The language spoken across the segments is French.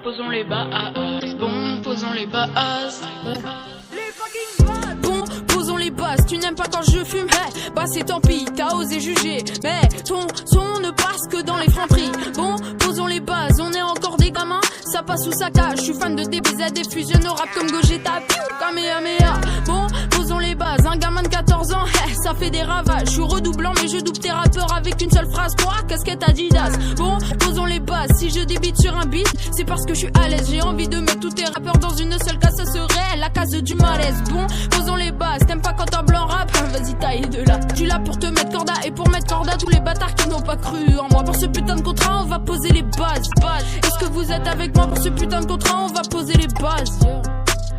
Posons les bases, posons les bases. Bon, posons les bases, tu n'aimes pas quand je fume, hey, bah c'est tant pis, t'as osé juger, mais ton son ne passe que dans les friperies. Bon, posons les bases, on est encore des gamins, ça passe sous sa cage, je suis fan de DBZ et fusionne au rap comme Gogeta, Kamehameha. Bon, posons les bases, un gamin de 14 ans, hey, ça fait des ravages, je suis redoublant mais je double tes rappeurs avec une seule phrase, quoi, casquette Adidas. Bon, posons les bases, si je débite sur un beat, c'est parce que je suis à l'aise, j'ai envie de mettre tous tes rappeurs dans une seule case, ça serait la case du malaise. Bon, posons les bases, t'aimes pas quand un blanc rap, vas-y taille de là. Tu là pour te mettre corda et pour mettre corda tous les bâtards qui n'ont pas cru en moi. Pour ce putain de contrat, on va poser les bases. Est-ce que vous êtes avec moi pour ce putain de contrat, on va poser les bases.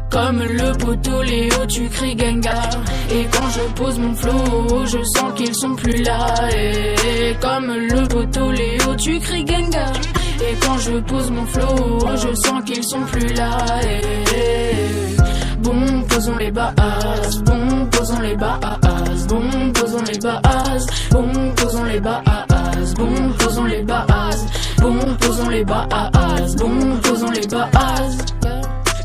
Comme le poteau Léo, tu cries Gengar. Et quand je pose mon flow, je sens qu'ils sont plus là. Et comme le poteau Léo, tu cries Gengar. Et quand je pose mon flow, je sens qu'ils sont plus là. Bon, posons les bases. Bon, posons les bases. Bon, posons les bases. Bon, posons les bases. Bon, posons les bases. Bon, posons les bases. Bon, posons les bases.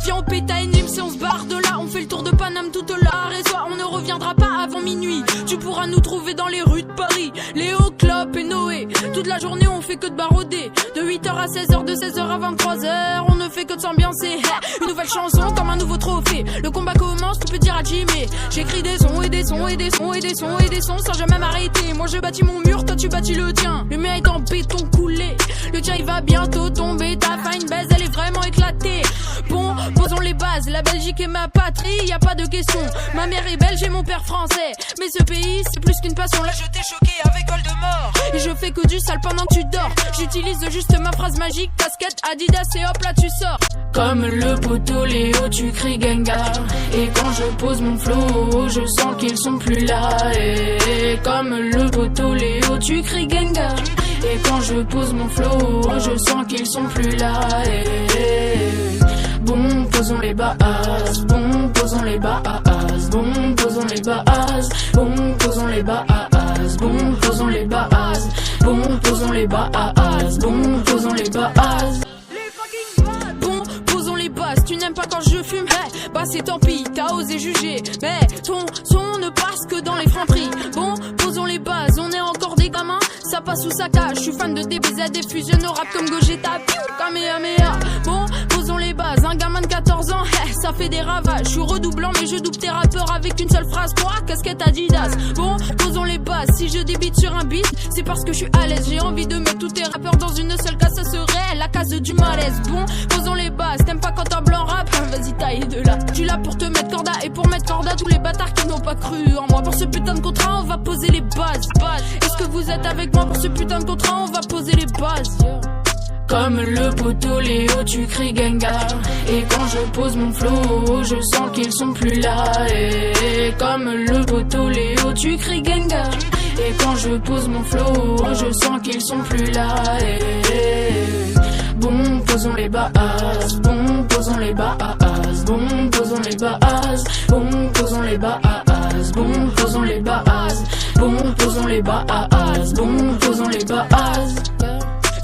Viens on pète à Nîmes si on se barre de là. On fait le tour de Paname toute l'heure et soit on ne reviendra pas avant minuit. Tu pourras nous trouver dans les rues de Paris, Léo, Klopp et Noé. Toute la journée on fait que de baroder. De 8h à 16h, de 16h à 23h, on ne fait que de s'ambiancer. Une nouvelle chanson comme un nouveau trophée. Le combat commence, tu peux dire à Jimmy. J'écris des sons et des sons et des sons et des sons et des sons sans jamais m'arrêter. Moi je bâtis mon mur, toi tu bâtis le tien. Le mien est en béton coulé, le tien il va bientôt tomber. Ta fine baise elle est vraiment éclatée. Bon, posons les bases, la Belgique est ma patrie, y a pas de question. Ma mère est belge et mon père français, mais ce pays c'est plus qu'une passion. Là je t'ai choqué avec Voldemort, et je fais que du sale pendant que tu dors. J'utilise juste ma phrase magique, casquette Adidas et hop là tu sors. Comme le poteau Léo, tu cries Gengar. Et quand je pose mon flow, je sens qu'ils sont plus là. Et comme le poteau Léo, tu cries Gengar. Et quand je pose mon flow, je sens qu'ils sont plus là. Bon, posons les bases. Bon, posons les bases. Bon, posons les bases. Bon, posons les bases. Bon, posons les bases. Bon, posons les bases. Bon, posons les bases. Bon, posons les bases. Tu n'aimes pas quand je fume, hey, bah c'est tant pis, t'as osé juger, mais ton son ne passe que dans les friperies. Bon, posons les bases, on est encore des gamins, ça passe sous sa cage. Je suis fan de DBZ et fusionne au rap comme Gogeta, Kamehameha. Bon, posons les bases, un gamin de 14 ans, hey, ça fait des ravages. Je suis redoublant mais je double tes rappeurs avec une seule phrase, quoi, casquette Adidas. Bon, posons les bases, si je débite sur un beat, c'est parce que je suis à l'aise. J'ai envie de mettre tous tes rappeurs dans une seule case, ça serait la case du malaise. Bon, posons les bases, t'aimes pas quand un blanc rap, vas-y taille de là. Tu là pour te mettre corda et pour mettre corda tous les bâtards qui n'ont pas cru en moi. Pour ce putain de contrat, on va poser les bases. Est-ce que vous êtes avec moi pour ce putain de contrat, on va poser les bases. Comme le poteau Léo, tu cries Gengar. Et quand je pose mon flow, je sens qu'ils sont plus là. Et comme le poteau Léo, tu cries Gengar. Et quand je pose mon flow, je sens qu'ils sont plus là. Bon, posons les bases. Bon, posons les bases. Bon, posons les bases. Bon, posons les bases. Bon, posons les bases. Bon, posons les bases. Bon, posons les bases.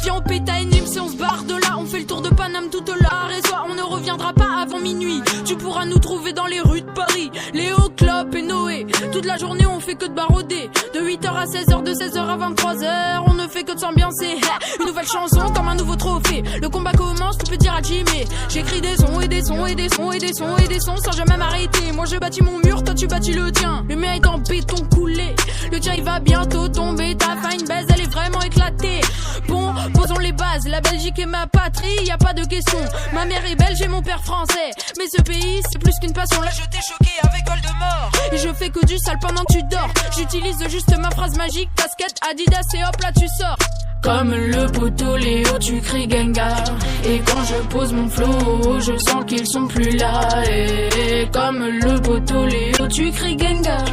Viens on pète à Nîmes si on se barre de là. On fait le tour de Paname toute l'heure et soit on ne reviendra pas avant minuit. Tu pourras nous trouver dans les rues de Paris, Léo, Klopp et Noé. Toute la journée on fait que de baroder. De 8h à 16h, de 16h à 23h, on ne fait que de s'ambiancer. Une nouvelle chanson comme un nouveau trophée. Le combat commence, tu peux dire à Jimmy. J'écris des sons et des sons et des sons et des sons et des sons sans jamais m'arrêter. Moi je bâtis mon mur, toi tu bâtis le tien. Le mien est en béton coulé, le tien il va bientôt tomber. Ta fine baise elle est vraiment éclatée. Bon, posons les bases, la Belgique est ma patrie, y a pas de question. Ma mère est belge et mon père français, mais ce pays c'est plus qu'une passion. Là je t'ai choqué avec Voldemort, et je fais que du sale pendant que tu dors. J'utilise juste ma phrase magique, casquette Adidas et hop là tu sors. Comme le poteau Léo, tu cries Gengar. Et quand je pose mon flow, je sens qu'ils sont plus là. Et comme le poteau Léo, tu cries Gengar.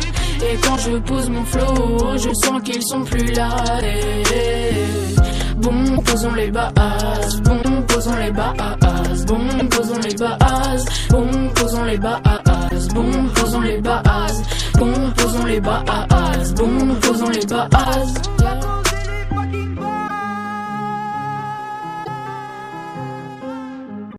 Et quand je pose mon flow, je sens qu'ils sont plus là. Bon, posons les bases, bon, posons les bases, bon, posons les bases, bon, posons les bases, bon, posons les bases, bon, posons les bases, bon, posons les bases.